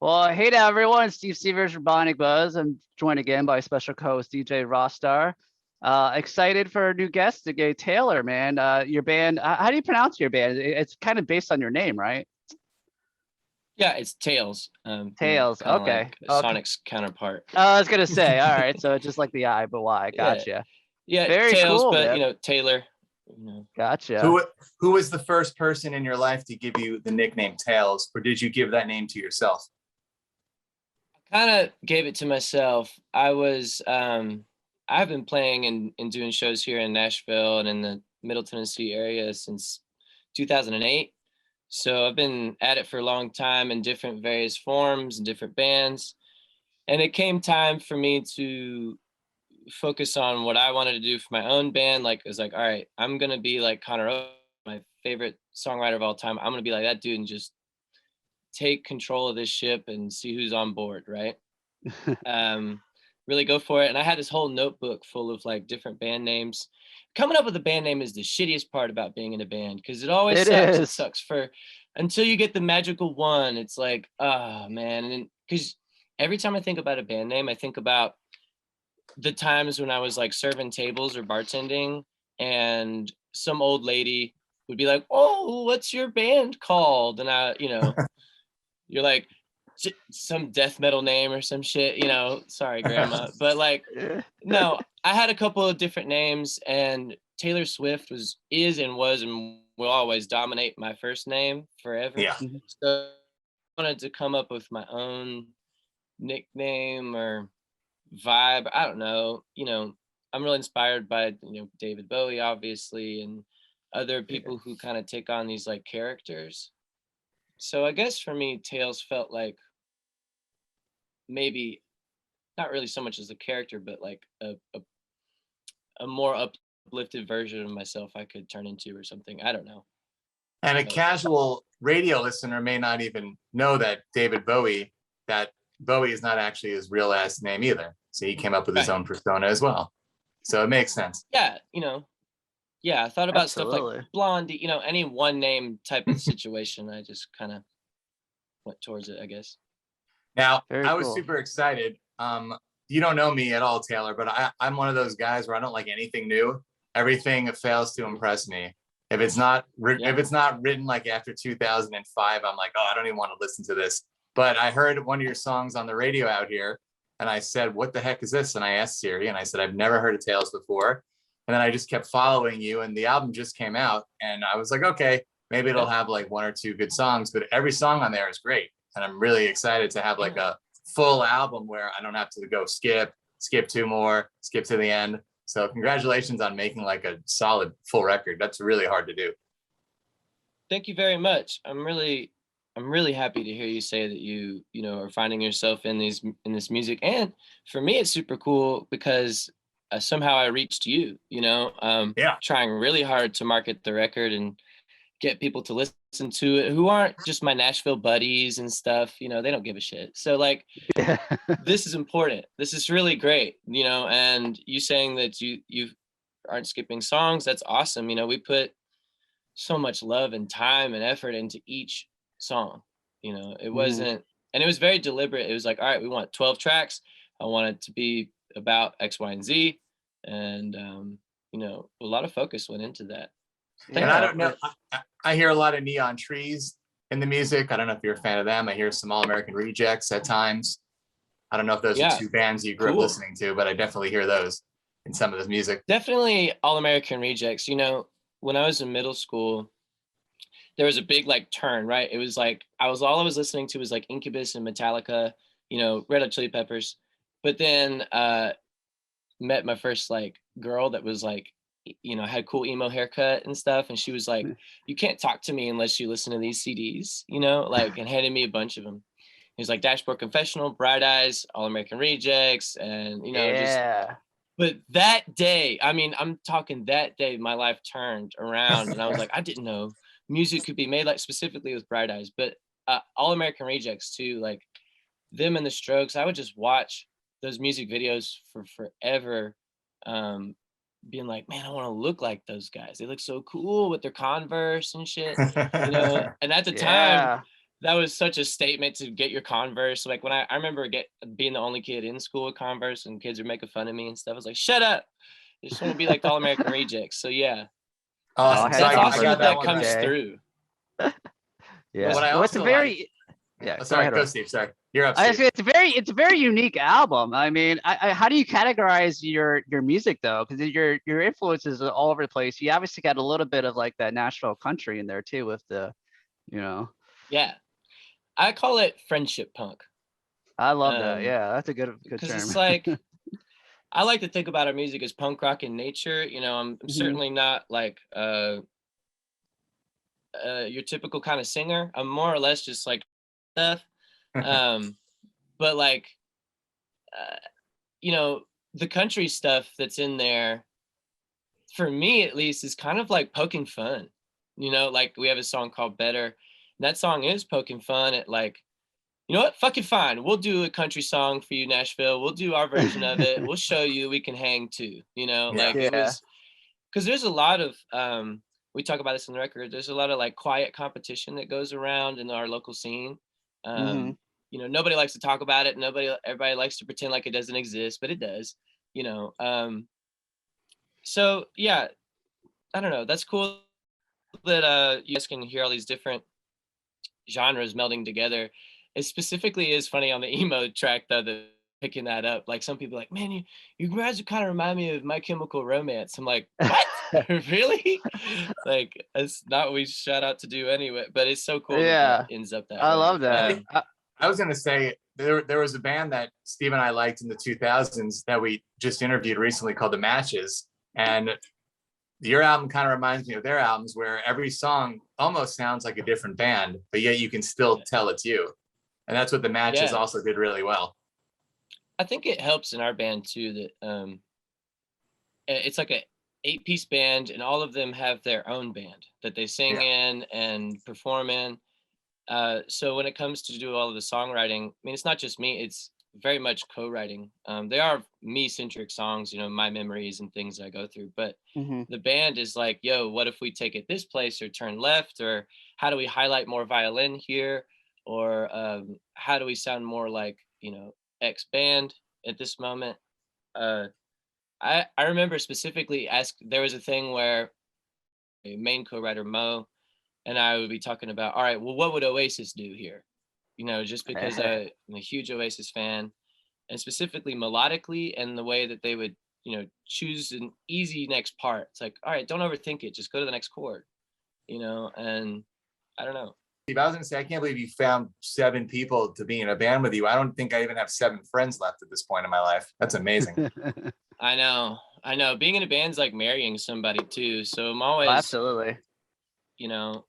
Well, hey to everyone. Steve Sievers from Bionic Buzz. I'm joined again by special co-host DJ Rossstar. Excited for a new guest, DJ Taylor, man. Your band, how do you pronounce your band? It's kind of based on your name, right? Yeah, it's Tayls. Tayls. Kind of Okay. like Okay. Sonic's counterpart. I was gonna say, all right. So just like the I, but why? Yeah, Gotcha. yeah, Very Tayls, cool, but man. Taylor. Gotcha. Who was the first person in your life to give you the nickname Tayls, or did you give that name to yourself? Kind of gave it to myself. I've been playing and doing shows here in Nashville and in the Middle Tennessee area since 2008. So I've been at it for a long time in different various forms and different bands. And it came time for me to focus on what I wanted to do for my own band. Like, it was like, all right, I'm going to be like Connor O, my favorite songwriter of all time. I'm going to be like that dude and just take control of this ship and see who's on board, right? Really go for it. And I had this whole notebook full of like different band names. Coming up with a band name is the shittiest part about being in a band because it always sucks. It sucks for until you get the magical one. It's like, oh man. And because every time I think about a band name, I think about the times when I was like serving tables or bartending and some old lady would be like, oh, what's your band called? And you're like, some death metal name or some shit, sorry, grandma. But like, no, I had a couple of different names and Taylor Swift is and will always dominate my first name forever. Yeah. So I wanted to come up with my own nickname or vibe. I don't know. I'm really inspired by, David Bowie, obviously, and other people who kind of take on these like characters. So I guess for me, Tayls felt like maybe not really so much as a character, but like a more uplifted version of myself I could turn into or something. I don't know. And a casual radio listener may not even know that that Bowie is not actually his real last name either. So he came up with his own persona as well. So it makes sense. Yeah, I thought about stuff like Blondie, any one name type of situation. I just kind of went towards it, I guess. Now, I was super excited. You don't know me at all, Taylor, but I'm one of those guys where I don't like anything new. Everything fails to impress me. If it's not written like after 2005, I'm like, oh, I don't even want to listen to this. But I heard one of your songs on the radio out here, and I said, what the heck is this? And I asked Siri, and I said, I've never heard of Tayls before. And then I just kept following you, and the album just came out, and I was like, okay, maybe it'll have like one or two good songs, but every song on there is great. And I'm really excited to have like a full album where I don't have to go skip two more, skip to the end. So congratulations on making like a solid full record. That's really hard to do. Thank you very much. I'm really happy to hear you say that you are finding yourself in this music. And for me, it's super cool because somehow I reached you, trying really hard to market the record and get people to listen to it who aren't just my Nashville buddies and stuff. They don't give a shit. So like, this is important. This is really great, and you saying that you aren't skipping songs. That's awesome. We put so much love and time and effort into each song. It wasn't, and it was very deliberate. It was like, all right, we want 12 tracks. I want it to be about X, Y, and Z. And, a lot of focus went into that. And I don't know, I hear a lot of Neon Trees in the music. I don't know if you're a fan of them. I hear some All American Rejects at times. I don't know if those are two bands you grew up listening to, but I definitely hear those in some of this music. Definitely All American Rejects. When I was in middle school, there was a big like turn, right? It was like all I was listening to was like Incubus and Metallica, Red Hot Chili Peppers. But then met my first like girl that was like, had cool emo haircut and stuff. And she was like, you can't talk to me unless you listen to these CDs, and handed me a bunch of them. It was like Dashboard Confessional, Bright Eyes, All American Rejects, and, but that day, I'm talking that day, my life turned around and I was like, I didn't know music could be made like specifically with Bright Eyes, but All American Rejects too, like them and the Strokes. I would just watch those music videos for forever, being like, man, I want to look like those guys. They look so cool with their Converse and shit, And at the time, that was such a statement to get your Converse. Like when I remember being the only kid in school with Converse and kids were making fun of me and stuff. I was like, shut up. I just want to be like the All American Rejects. So yeah. Awesome. That's So awesome I got that comes okay. through. Yeah. What I Well, it's a also very yeah. sorry, go go ahead, Steve. Sorry, you're up, Steve. it's a very unique album. I mean, how do you categorize your music though? Because your influences are all over the place. You obviously got a little bit of like that Nashville country in there too, with the, you know. Yeah, I call it friendship punk. I love that. Yeah, that's a good term. Because it's like, I like to think about our music as punk rock in nature. You know, I'm certainly not like your typical kind of singer. I'm more or less just like stuff. But like, you know, the country stuff that's in there, for me at least, is kind of like poking fun. You know, like we have a song called Better. And that song is poking fun at like, you know what, fucking fine. We'll do a country song for you, Nashville. We'll do our version of it. We'll show you we can hang too. You know, like it was, because there's a lot of, we talk about this in the record, there's a lot of like quiet competition that goes around in our local scene. You know, nobody likes to talk about it. Everybody likes to pretend like it doesn't exist, but it does, you know. So yeah, I don't know. That's cool that you guys can hear all these different genres melding together. It specifically is funny on the emo track though, that picking that up. Like some people are like, man, you guys kind of remind me of My Chemical Romance. I'm like, what? Really? Like that's not what we shout out to do anyway, but it's so cool that ends up that way. I love that. I was gonna say there was a band that Steve and I liked in the 2000s that we just interviewed recently called The Matches, and your album kind of reminds me of their albums, where every song almost sounds like a different band, but yet you can still tell it's you. And that's what The Matches also did really well. I think it helps in our band too that it's like a 8-piece band, and all of them have their own band that they sing in and perform in. So when it comes to do all of the songwriting, I mean, it's not just me, it's very much co-writing. They are me-centric songs, you know, my memories and things that I go through, but the band is like, yo, what if we take it this place or turn left, or how do we highlight more violin here, or how do we sound more like, you know, X band at this moment. I remember specifically there was a thing where a main co-writer Mo and I would be talking about, all right, well, what would Oasis do here? You know, just because I'm a huge Oasis fan, and specifically melodically and the way that they would, you know, choose an easy next part. It's like, all right, don't overthink it. Just go to the next chord, you know, and I don't know. Steve, I was gonna say, I can't believe you found 7 people to be in a band with you. I don't think I even have 7 friends left at this point in my life. That's amazing. I know. Being in a band's like marrying somebody too. So I'm always, absolutely, you know,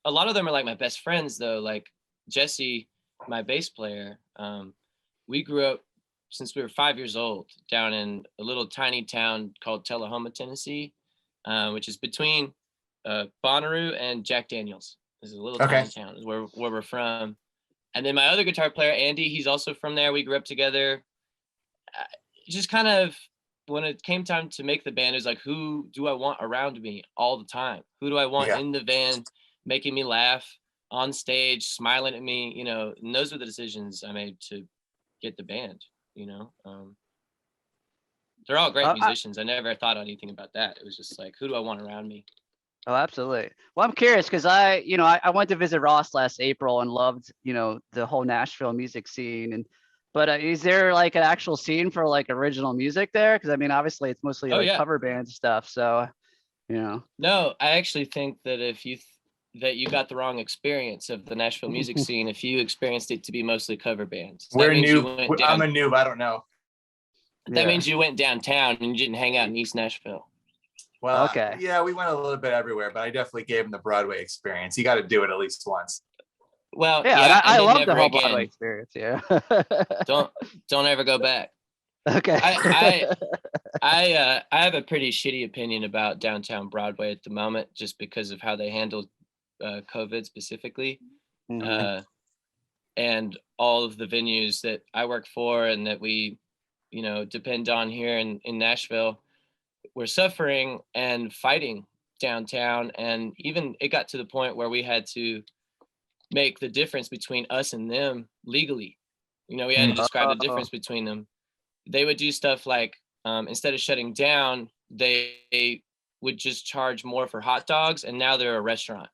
a lot of them are like my best friends though. Like Jesse, my bass player, we grew up since we were 5 years old down in a little tiny town called Tullahoma, Tennessee, which is between Bonnaroo and Jack Daniels. This is a little tiny town, is where we're from. And then my other guitar player, Andy, he's also from there. We grew up together. Just kind of, when it came time to make the band, it was like, who do I want around me all the time? Who do I want in the band, making me laugh, on stage, smiling at me, you know? And those were the decisions I made to get the band, you know? They're all great musicians. I never thought anything about that. It was just like, who do I want around me? Oh, absolutely. Well, I'm curious because I went to visit Ross last April and loved, you know, the whole Nashville music scene. But is there like an actual scene for like original music there? Because I mean, obviously it's mostly cover band stuff. So, you know. No, I actually think that that you got the wrong experience of the Nashville music scene if you experienced it to be mostly cover bands. I'm a noob. I don't know. That means you went downtown and you didn't hang out in East Nashville. Well, yeah, we went a little bit everywhere, but I definitely gave him the Broadway experience. You got to do it at least once. Well, yeah, I love the whole Broadway experience. Yeah. don't ever go back. Okay. I have a pretty shitty opinion about downtown Broadway at the moment, just because of how they handled COVID specifically, and all of the venues that I work for and that we, you know, depend on here in Nashville. We're suffering and fighting downtown, and even it got to the point where we had to make the difference between us and them legally. You know, we had to describe the difference between them. They would do stuff like, instead of shutting down, they would just charge more for hot dogs, and now they're a restaurant.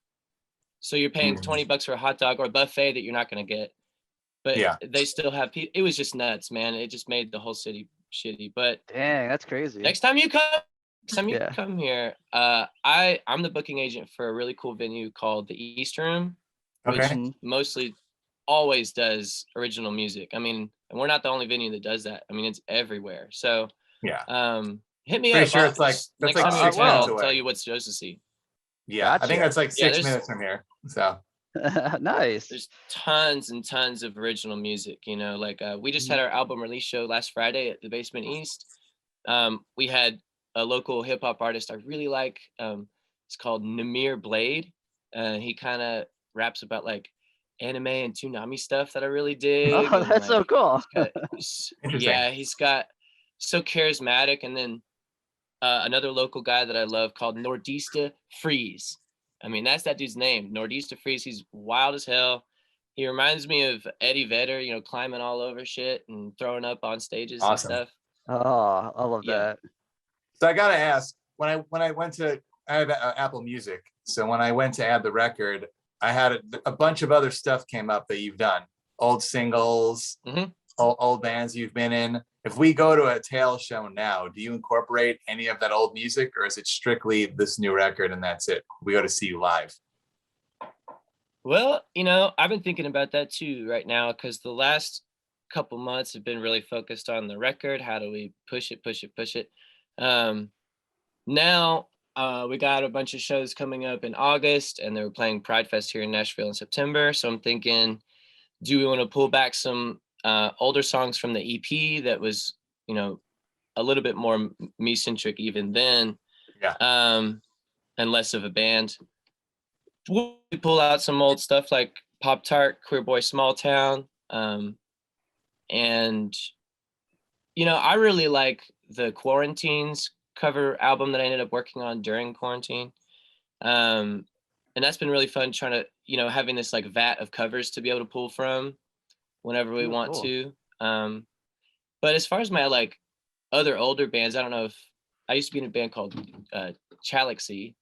So you're paying $20 for a hot dog or a buffet that you're not going to get, but they still have people. It was just nuts, man. It just made the whole city shitty. But dang, that's crazy. Next time you come here, I'm the booking agent for a really cool venue called the East Room, which mostly always does original music. I mean, and we're not the only venue that does that. I mean, it's everywhere. So hit me up. Sure, it's like next time you're in town, I'll tell you what shows to see. Yeah, gotcha. I think that's like 6 minutes from here. So nice. There's tons and tons of original music. You know, like we just had our album release show last Friday at the Basement East. We had a local hip hop artist I really like. It's called Namir Blade. He kind of raps about like anime and Toonami stuff that I really dig. Oh, that's like, so cool. He's got so charismatic. And then another local guy that I love called Nordista Freeze. I mean, that's that dude's name, Nordista Freeze. He's wild as hell. He reminds me of Eddie Vedder, you know, climbing all over shit and throwing up on stages and stuff. Oh, I love that. So I gotta ask, when I went to, I have Apple Music, so when I went to add the record, I had a bunch of other stuff came up that you've done, old singles, old bands you've been in. If we go to a Tayls show now, do you incorporate any of that old music, or is it strictly this new record and that's it? We go to see you live. Well, you know, I've been thinking about that too right now, because the last couple months have been really focused on the record. How do we push it? Now we got a bunch of shows coming up in August, and they're playing Pride Fest here in Nashville in September. So I'm thinking, do we want to pull back some older songs from the EP that was, you know, a little bit more me-centric even then, and less of a band? We'll pull out some old stuff like Pop Tart, Queer Boy Small Town, and you know, I really like the Quarantines cover album that I ended up working on during quarantine. And that's been really fun, trying to, you know, having this like vat of covers to be able to pull from whenever we want to. But as far as my like other older bands, I don't know if I used to be in a band called Chalaxy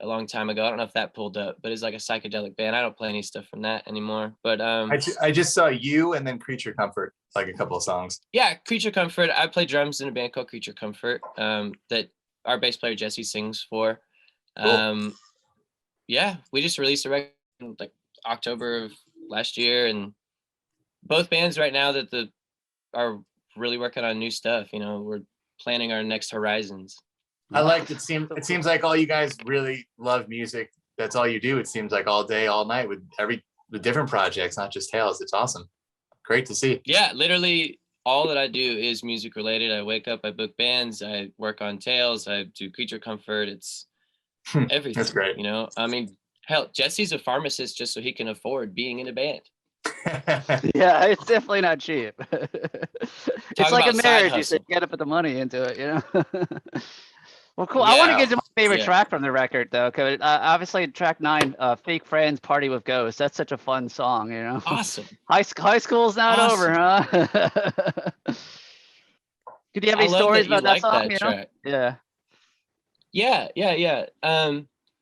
a long time ago. I don't know if that pulled up, but it's like a psychedelic band. I don't play any stuff from that anymore. But I just saw you and then Creature Comfort, like a couple of songs. Yeah, Creature Comfort. I play drums in a band called Creature Comfort that our bass player Jesse sings for. Cool. Yeah, we just released a record in like October of last year, and both bands right now that are really working on new stuff. You know, we're planning our next horizons. I liked it. Seems like all you guys really love music. That's all you do. It seems like all day, all night with the different projects, not just Tayls. It's awesome. Great to see. Yeah, literally all that I do is music related. I wake up, I book bands, I work on Tayls, I do Creature Comfort. It's everything. That's great. You know, I mean, hell, Jesse's a pharmacist just so he can afford being in a band. Yeah, it's definitely not cheap. It's like a marriage. You said you got to put the money into it, you know. Well, cool. Yeah. I want to get to my favorite track from the record, though, because obviously track 9, "Fake Friends Party with Ghosts." That's such a fun song, you know. Awesome. High school's not over, huh? Did you have any stories about that song? Track. Yeah. Yeah.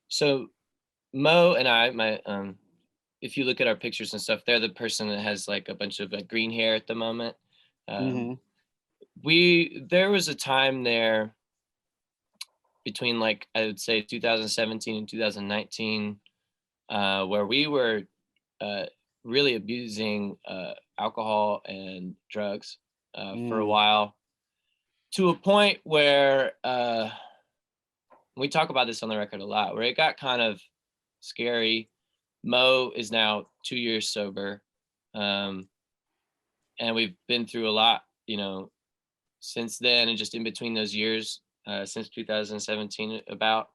So Mo and I, if you look at our pictures and stuff, they're the person that has like a bunch of like green hair at the moment. There was a time there between like, I would say 2017 and 2019, where we were really abusing alcohol and drugs for a while, to a point where we talk about this on the record a lot, where it got kind of scary. Mo is now 2 years sober, and we've been through a lot, you know, since then, and just in between those years, since 2017 about.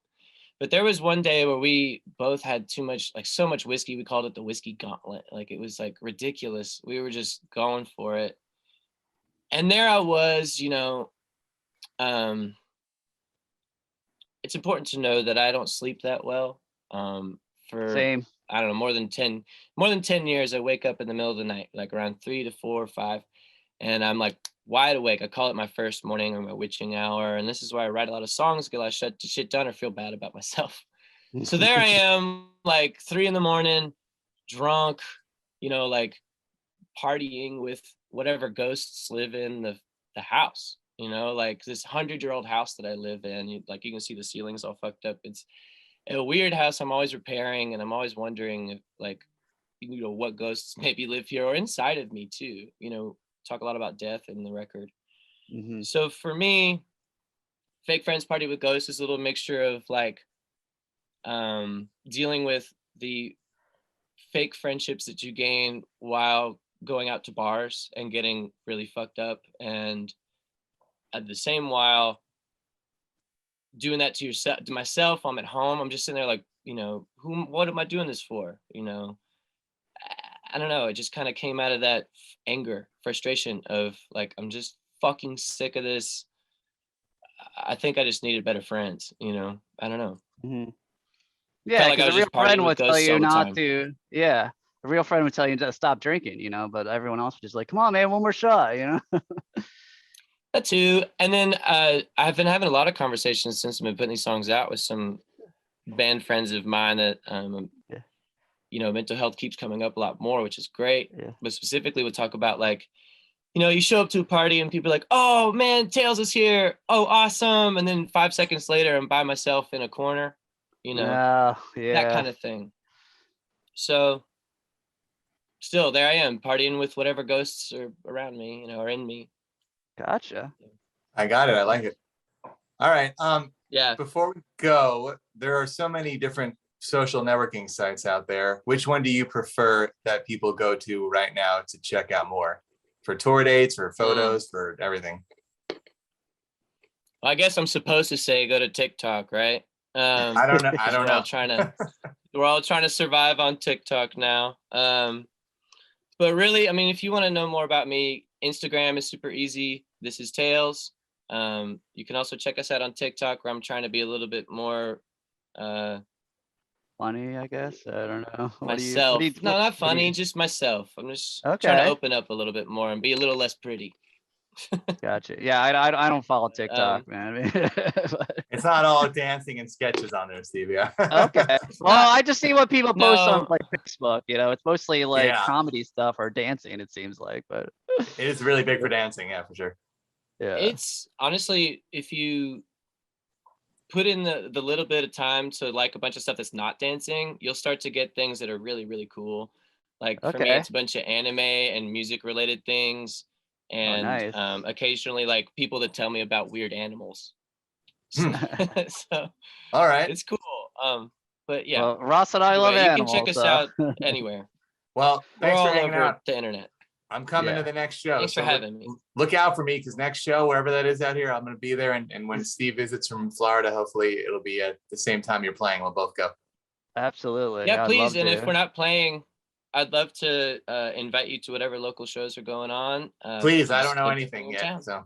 But there was one day where we both had too much, like so much whiskey, we called it the whiskey gauntlet. Like it was like ridiculous. We were just going for it. And there I was, you know, it's important to know that I don't sleep that well. Same. I don't know, more than 10 years, I wake up in the middle of the night, like around 3 to 4 or 5, and I'm like wide awake. I call it my first morning or my witching hour. And this is why I write a lot of songs, get a lot of shit done or feel bad about myself. So there I am, like 3 a.m, drunk, you know, like partying with whatever ghosts live in the house, you know, like this 100-year-old house that I live in. You can see the ceilings all fucked up. It's a weird house I'm always repairing, and I'm always wondering if, like, you know, what ghosts maybe live here or inside of me too. You know, talk a lot about death in the record. So for me, Fake Friends Party with Ghosts is a little mixture of like dealing with the fake friendships that you gain while going out to bars and getting really fucked up, and at the same while doing that to yourself, to myself. I'm at home, I'm just sitting there like, you know, what am I doing this for? You know, I don't know. It just kind of came out of that anger, frustration of like, I'm just fucking sick of this. I think I just needed better friends, you know. I don't know. Yeah, because like a real friend would tell you not to. Yeah, a real friend would tell you to stop drinking, you know. But everyone else would just like, come on, man, one more shot, you know. That too. And then I've been having a lot of conversations since I've been putting these songs out with some band friends of mine that you know, mental health keeps coming up a lot more, which is great. But specifically we'll talk about like, you know, you show up to a party and people are like, oh man, Tayls is here, oh awesome, and then 5 seconds later I'm by myself in a corner, you know. That kind of thing. So still there I am partying with whatever ghosts are around me, you know, or in me. Gotcha. I got it. I like it. All right. Yeah. Before we go, there are so many different social networking sites out there. Which one do you prefer that people go to right now to check out more? For tour dates, for photos, for everything? Well, I guess I'm supposed to say go to TikTok, right? I don't know. We're all trying to survive on TikTok now. But really, I mean, if you want to know more about me, Instagram is super easy. This is Tayls. You can also check us out on TikTok, where I'm trying to be a little bit more funny, I guess. I don't know. Myself. No, not funny, just myself. I'm just trying to open up a little bit more and be a little less pretty. Gotcha. Yeah, I don't follow TikTok, man. It's not all dancing and sketches on there, Steve. Yeah. Okay. Well, I just see what people post on like Facebook. You know, it's mostly like comedy stuff or dancing. It seems like, but it is really big for dancing. Yeah, for sure. Yeah. It's honestly, if you put in the little bit of time to like a bunch of stuff that's not dancing, you'll start to get things that are really, really cool. Like for me, it's a bunch of anime and music related things. And occasionally like people that tell me about weird animals. So all right, it's cool. But yeah, well, Ross and I love animals. You can check us out anywhere. Well, thanks for hanging out. The internet. I'm coming to the next show. Thanks for having me. Look out for me, because next show, wherever that is out here, I'm going to be there. And when Steve visits from Florida, hopefully it'll be at the same time you're playing. We'll both go. Absolutely. Yeah, please. And if we're not playing, I'd love to invite you to whatever local shows are going on. Please, I don't know anything yet, so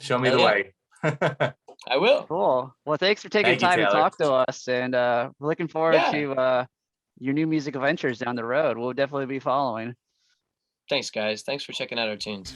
show me the way. I will. Cool. Well, thanks for taking time to talk to us, and we're looking forward to your new music adventures down the road. We'll definitely be following. Thanks, guys. Thanks for checking out our tunes.